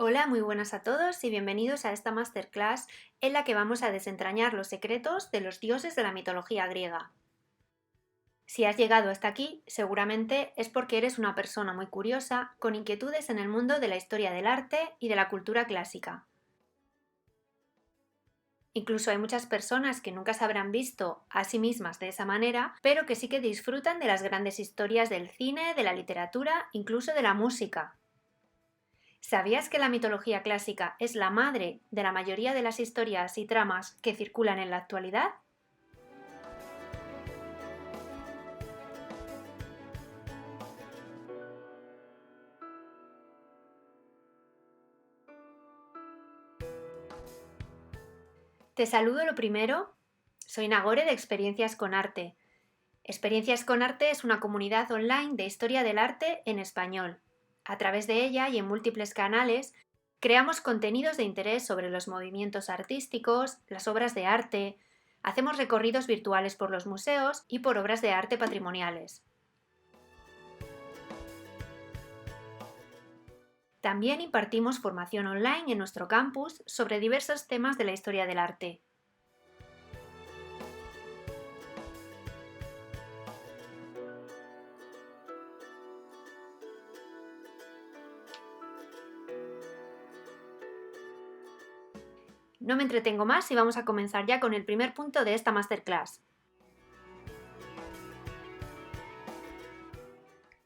Hola, muy buenas a todos y bienvenidos a esta masterclass en la que vamos a desentrañar los secretos de los dioses de la mitología griega. Si has llegado hasta aquí, seguramente es porque eres una persona muy curiosa, con inquietudes en el mundo de la historia del arte y de la cultura clásica. Incluso hay muchas personas que nunca se habrán visto a sí mismas de esa manera, pero que sí que disfrutan de las grandes historias del cine, de la literatura, incluso de la música. ¿Sabías que la mitología clásica es la madre de la mayoría de las historias y tramas que circulan en la actualidad? Te saludo lo primero. Soy Nagore de Experiencias con Arte. Experiencias con Arte es una comunidad online de historia del arte en español. A través de ella y en múltiples canales, creamos contenidos de interés sobre los movimientos artísticos, las obras de arte, hacemos recorridos virtuales por los museos y por obras de arte patrimoniales. También impartimos formación online en nuestro campus sobre diversos temas de la historia del arte. No me entretengo más y vamos a comenzar ya con el primer punto de esta masterclass.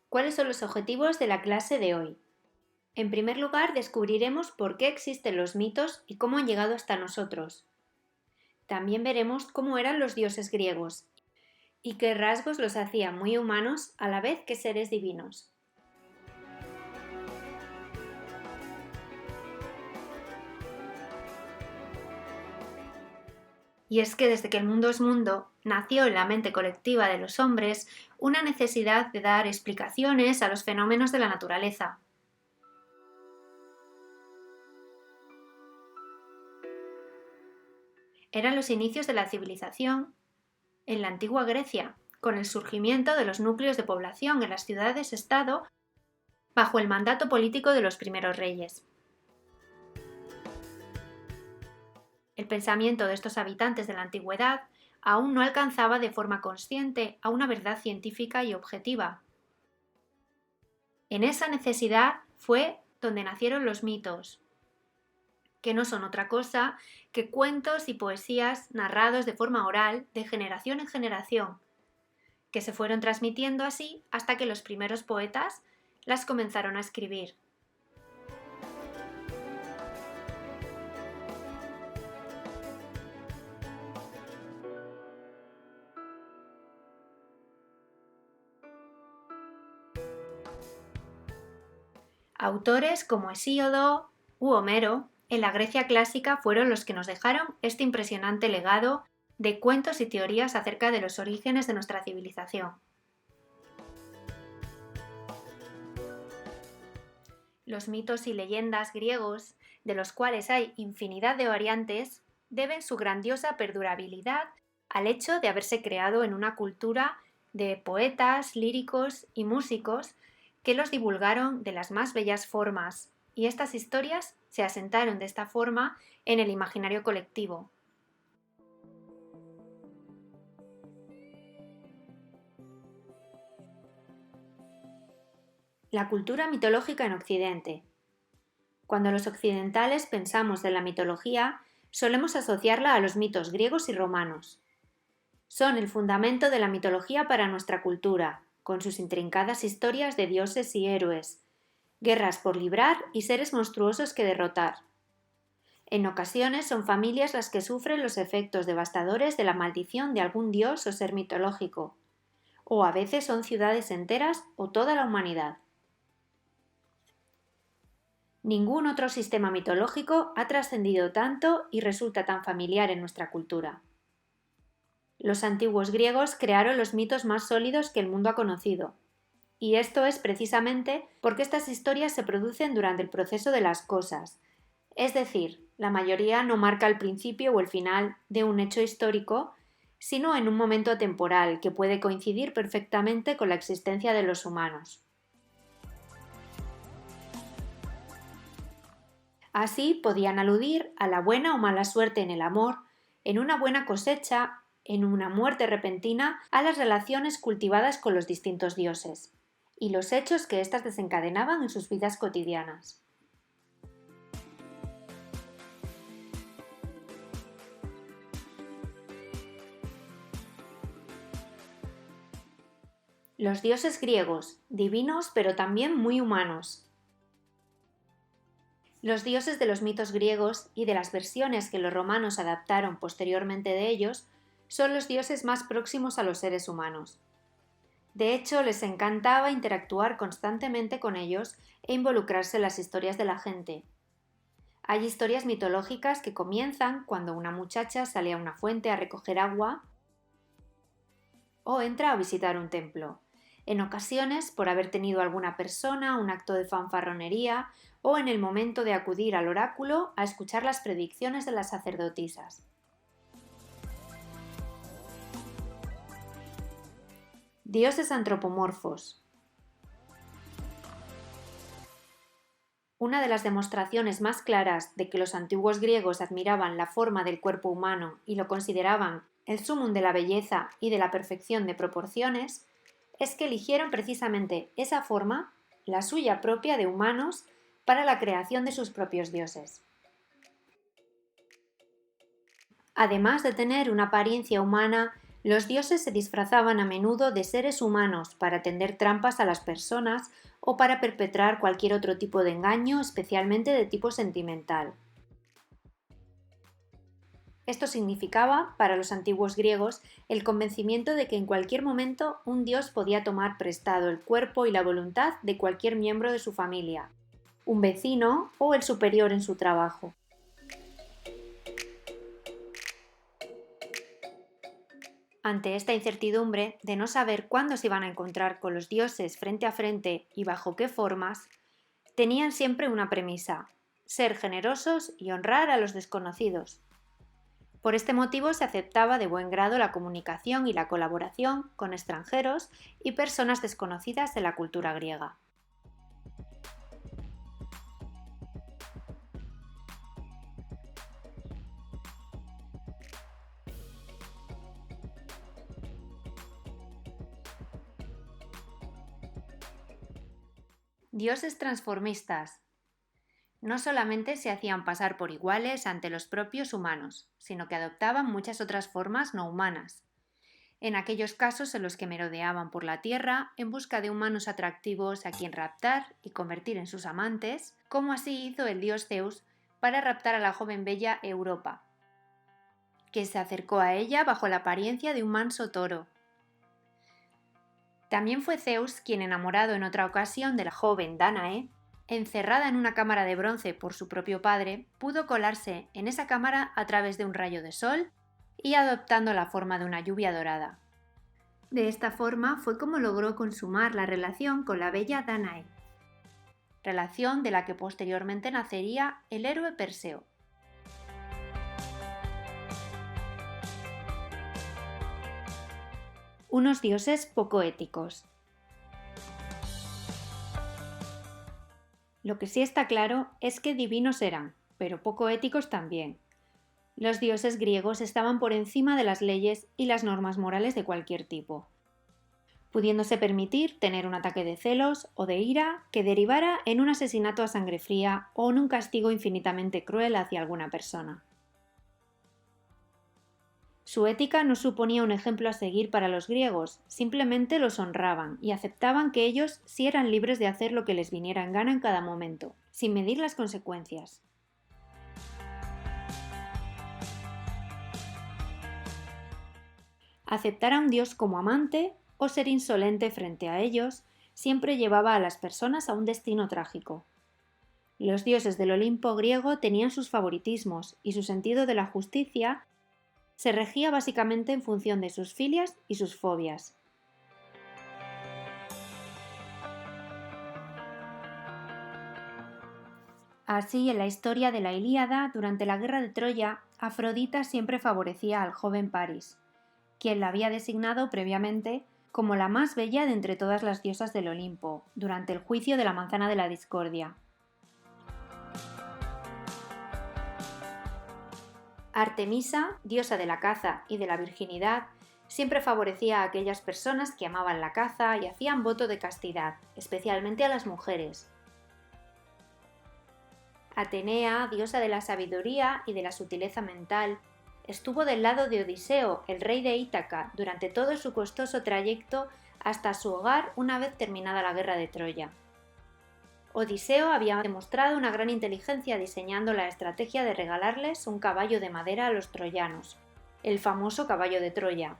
¿Cuáles son los objetivos de la clase de hoy? En primer lugar, descubriremos por qué existen los mitos y cómo han llegado hasta nosotros. También veremos cómo eran los dioses griegos y qué rasgos los hacían muy humanos a la vez que seres divinos. Y es que desde que el mundo es mundo, nació en la mente colectiva de los hombres una necesidad de dar explicaciones a los fenómenos de la naturaleza. Eran los inicios de la civilización en la antigua Grecia, con el surgimiento de los núcleos de población en las ciudades-estado bajo el mandato político de los primeros reyes. El pensamiento de estos habitantes de la antigüedad aún no alcanzaba de forma consciente a una verdad científica y objetiva. En esa necesidad fue donde nacieron los mitos, que no son otra cosa que cuentos y poesías narrados de forma oral de generación en generación, que se fueron transmitiendo así hasta que los primeros poetas las comenzaron a escribir. Autores como Hesíodo u Homero en la Grecia clásica fueron los que nos dejaron este impresionante legado de cuentos y teorías acerca de los orígenes de nuestra civilización. Los mitos y leyendas griegos, de los cuales hay infinidad de variantes, deben su grandiosa perdurabilidad al hecho de haberse creado en una cultura de poetas, líricos y músicos que los divulgaron de las más bellas formas, y estas historias se asentaron de esta forma en el imaginario colectivo. La cultura mitológica en Occidente. Cuando los occidentales pensamos de la mitología, solemos asociarla a los mitos griegos y romanos. Son el fundamento de la mitología para nuestra cultura, con sus intrincadas historias de dioses y héroes, guerras por librar y seres monstruosos que derrotar. En ocasiones son familias las que sufren los efectos devastadores de la maldición de algún dios o ser mitológico, o a veces son ciudades enteras o toda la humanidad. Ningún otro sistema mitológico ha trascendido tanto y resulta tan familiar en nuestra cultura. Los antiguos griegos crearon los mitos más sólidos que el mundo ha conocido, y esto es precisamente porque estas historias se producen durante el proceso de las cosas, es decir, la mayoría no marca el principio o el final de un hecho histórico, sino en un momento temporal que puede coincidir perfectamente con la existencia de los humanos. Así podían aludir a la buena o mala suerte en el amor, en una buena cosecha, en una muerte repentina, a las relaciones cultivadas con los distintos dioses, y los hechos que éstas desencadenaban en sus vidas cotidianas. Los dioses griegos, divinos pero también muy humanos. Los dioses de los mitos griegos y de las versiones que los romanos adaptaron posteriormente de ellos son los dioses más próximos a los seres humanos. De hecho, les encantaba interactuar constantemente con ellos e involucrarse en las historias de la gente. Hay historias mitológicas que comienzan cuando una muchacha sale a una fuente a recoger agua o entra a visitar un templo, en ocasiones por haber tenido alguna persona un acto de fanfarronería o en el momento de acudir al oráculo a escuchar las predicciones de las sacerdotisas. Dioses antropomorfos. Una de las demostraciones más claras de que los antiguos griegos admiraban la forma del cuerpo humano y lo consideraban el sumum de la belleza y de la perfección de proporciones es que eligieron precisamente esa forma, la suya propia de humanos, para la creación de sus propios dioses. Además de tener una apariencia humana, los dioses se disfrazaban a menudo de seres humanos para tender trampas a las personas o para perpetrar cualquier otro tipo de engaño, especialmente de tipo sentimental. Esto significaba, para los antiguos griegos, el convencimiento de que en cualquier momento un dios podía tomar prestado el cuerpo y la voluntad de cualquier miembro de su familia, un vecino o el superior en su trabajo. Ante esta incertidumbre de no saber cuándo se iban a encontrar con los dioses frente a frente y bajo qué formas, tenían siempre una premisa: ser generosos y honrar a los desconocidos. Por este motivo se aceptaba de buen grado la comunicación y la colaboración con extranjeros y personas desconocidas de la cultura griega. Dioses transformistas. No solamente se hacían pasar por iguales ante los propios humanos, sino que adoptaban muchas otras formas no humanas. En aquellos casos en los que merodeaban por la tierra en busca de humanos atractivos a quien raptar y convertir en sus amantes, como así hizo el dios Zeus para raptar a la joven bella Europa, que se acercó a ella bajo la apariencia de un manso toro. También fue Zeus quien, enamorado en otra ocasión de la joven Dánae, encerrada en una cámara de bronce por su propio padre, pudo colarse en esa cámara a través de un rayo de sol y adoptando la forma de una lluvia dorada. De esta forma fue como logró consumar la relación con la bella Dánae, relación de la que posteriormente nacería el héroe Perseo. Unos dioses poco éticos. Lo que sí está claro es que divinos eran, pero poco éticos también. Los dioses griegos estaban por encima de las leyes y las normas morales de cualquier tipo, pudiéndose permitir tener un ataque de celos o de ira que derivara en un asesinato a sangre fría o en un castigo infinitamente cruel hacia alguna persona. Su ética no suponía un ejemplo a seguir para los griegos, simplemente los honraban y aceptaban que ellos sí eran libres de hacer lo que les viniera en gana en cada momento, sin medir las consecuencias. Aceptar a un dios como amante o ser insolente frente a ellos siempre llevaba a las personas a un destino trágico. Los dioses del Olimpo griego tenían sus favoritismos y su sentido de la justicia se regía básicamente en función de sus filias y sus fobias. Así, en la historia de la Ilíada, durante la guerra de Troya, Afrodita siempre favorecía al joven Paris, quien la había designado previamente como la más bella de entre todas las diosas del Olimpo, durante el juicio de la manzana de la discordia. Artemisa, diosa de la caza y de la virginidad, siempre favorecía a aquellas personas que amaban la caza y hacían voto de castidad, especialmente a las mujeres. Atenea, diosa de la sabiduría y de la sutileza mental, estuvo del lado de Odiseo, el rey de Ítaca, durante todo su costoso trayecto hasta su hogar una vez terminada la guerra de Troya. Odiseo había demostrado una gran inteligencia diseñando la estrategia de regalarles un caballo de madera a los troyanos, el famoso caballo de Troya,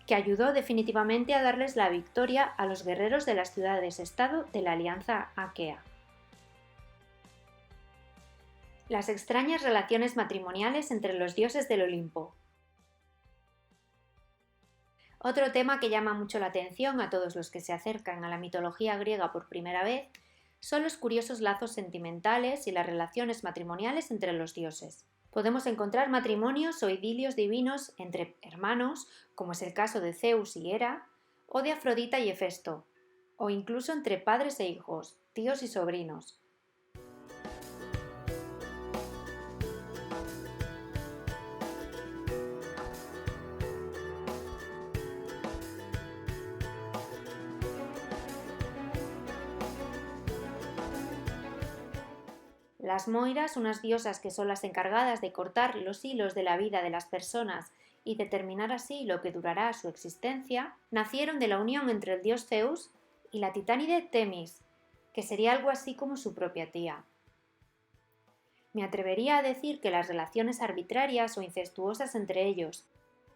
que ayudó definitivamente a darles la victoria a los guerreros de las ciudades-estado de la alianza aquea. Las extrañas relaciones matrimoniales entre los dioses del Olimpo. Otro tema que llama mucho la atención a todos los que se acercan a la mitología griega por primera vez son los curiosos lazos sentimentales y las relaciones matrimoniales entre los dioses. Podemos encontrar matrimonios o idilios divinos entre hermanos, como es el caso de Zeus y Hera, o de Afrodita y Hefesto, o incluso entre padres e hijos, tíos y sobrinos. Las Moiras, unas diosas que son las encargadas de cortar los hilos de la vida de las personas y determinar así lo que durará su existencia, nacieron de la unión entre el dios Zeus y la titánide Temis, que sería algo así como su propia tía. Me atrevería a decir que las relaciones arbitrarias o incestuosas entre ellos,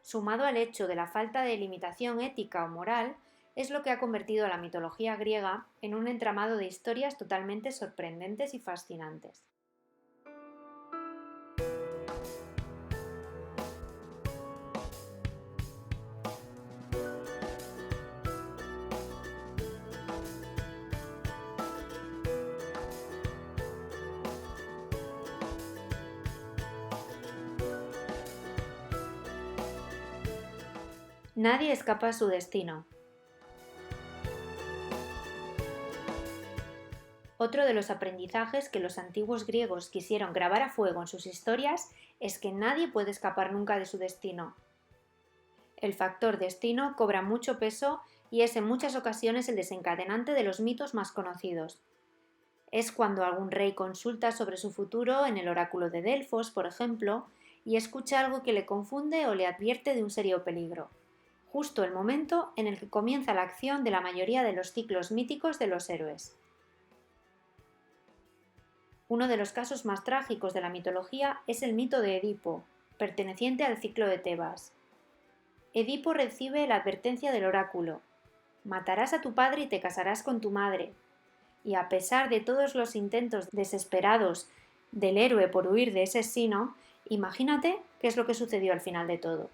sumado al hecho de la falta de limitación ética o moral, es lo que ha convertido a la mitología griega en un entramado de historias totalmente sorprendentes y fascinantes. Nadie escapa a su destino. Otro de los aprendizajes que los antiguos griegos quisieron grabar a fuego en sus historias es que nadie puede escapar nunca de su destino. El factor destino cobra mucho peso y es en muchas ocasiones el desencadenante de los mitos más conocidos. Es cuando algún rey consulta sobre su futuro en el oráculo de Delfos, por ejemplo, y escucha algo que le confunde o le advierte de un serio peligro. Justo el momento en el que comienza la acción de la mayoría de los ciclos míticos de los héroes. Uno de los casos más trágicos de la mitología es el mito de Edipo, perteneciente al ciclo de Tebas. Edipo recibe la advertencia del oráculo: matarás a tu padre y te casarás con tu madre. Y a pesar de todos los intentos desesperados del héroe por huir de ese sino, imagínate qué es lo que sucedió al final de todo.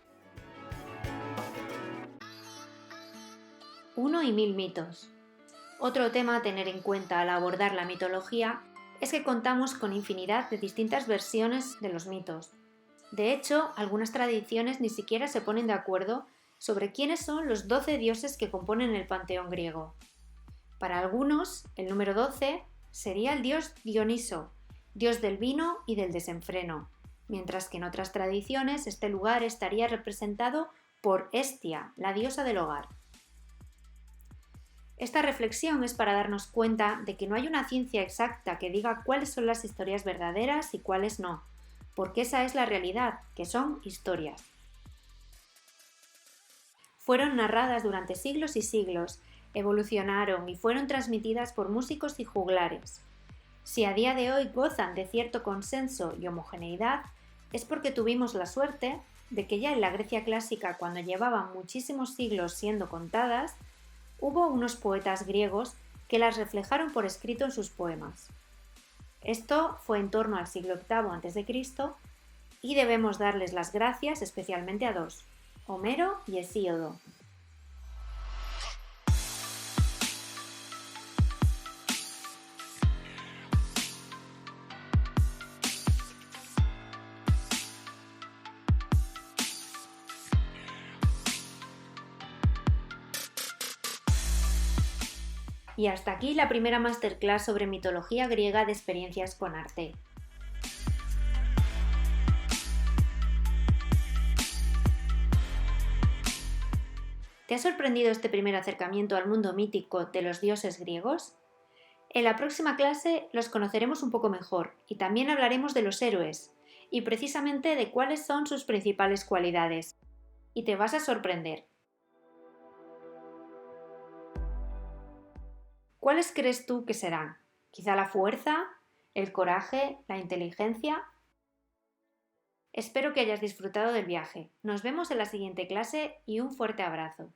1 y 1000 mitos. Otro tema a tener en cuenta al abordar la mitología es que contamos con infinidad de distintas versiones de los mitos. De hecho, algunas tradiciones ni siquiera se ponen de acuerdo sobre quiénes son los 12 dioses que componen el panteón griego. Para algunos, el número 12 sería el dios Dioniso, dios del vino y del desenfreno, mientras que en otras tradiciones este lugar estaría representado por Hestia, la diosa del hogar. Esta reflexión es para darnos cuenta de que no hay una ciencia exacta que diga cuáles son las historias verdaderas y cuáles no, porque esa es la realidad, que son historias. Fueron narradas durante siglos y siglos, evolucionaron y fueron transmitidas por músicos y juglares. Si a día de hoy gozan de cierto consenso y homogeneidad, es porque tuvimos la suerte de que ya en la Grecia clásica, cuando llevaban muchísimos siglos siendo contadas, hubo unos poetas griegos que las reflejaron por escrito en sus poemas. Esto fue en torno al siglo VIII a.C. y debemos darles las gracias especialmente a dos, Homero y Hesíodo. Y hasta aquí la primera masterclass sobre mitología griega de experiencias con arte. ¿Te ha sorprendido este primer acercamiento al mundo mítico de los dioses griegos? En la próxima clase los conoceremos un poco mejor y también hablaremos de los héroes y precisamente de cuáles son sus principales cualidades. Y te vas a sorprender. ¿Cuáles crees tú que serán? ¿Quizá la fuerza, el coraje, la inteligencia? Espero que hayas disfrutado del viaje. Nos vemos en la siguiente clase y un fuerte abrazo.